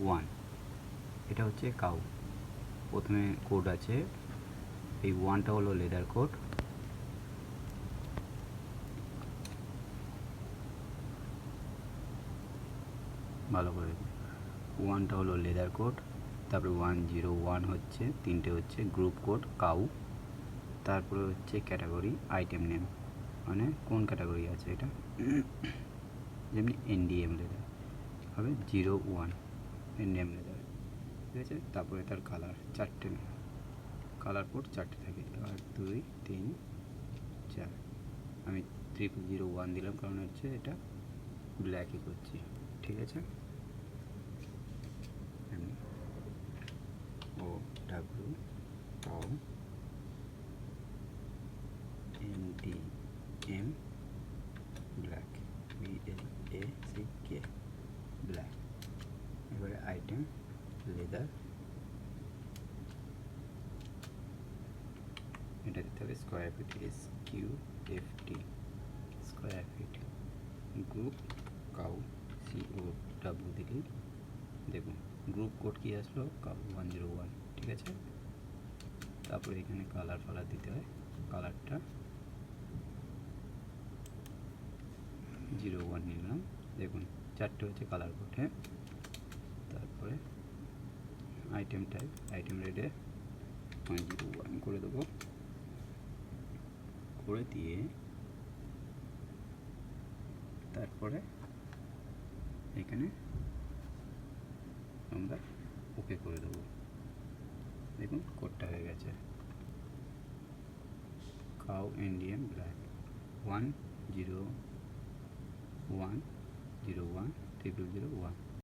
One, এটা হচ্ছে cow. প্রথমে কোড আছে, এই ওয়ানটা হলো লেদার কোড, ভালো করে ওয়ানটা হলো লেদার কোড, তারপরে 101 হচ্ছে, তিনটে হচ্ছে গ্রুপ কোড কাউ, তারপরে হচ্ছে ক্যাটাগরি আইটেম নেম, মানে কোন ক্যাটাগরি আছে এটা, যেমনি NDM লেদার হবে 01 NDM লেদার, ঠিক আছে। তারপরে তার কালার, চারটে কালার কোড চারটে থাকে, 1 2 3 4, আমি 0001 দিলাম কারণ হচ্ছে এটা ব্ল্যাকে করছি, ঠিক আছে। O W cow NDM black BLACK black. এবারে আইটেম লেদার, এটা দিতে হবে square feet SQFT square feet, group cow COW দিলেই দেখুন গ্রুপ কোড কি আসলো, কাউ 101, ঠিক আছে। তারপরে এখানে কালার ফালার দিতে হয়, কালারটা 01 নিলাম, দেখুন চারটে হচ্ছে কালার কোড, হ্যাঁ। তারপরে আইটেম টাইপ, আইটেম রেডে 101 করে দেবো, করে দিয়ে তারপরে এখানে আমরা ওকে করে দেবো, দেখুন কোডটা হয়ে গেছে, কাউ NDM ব্ল্যাক 101 0101001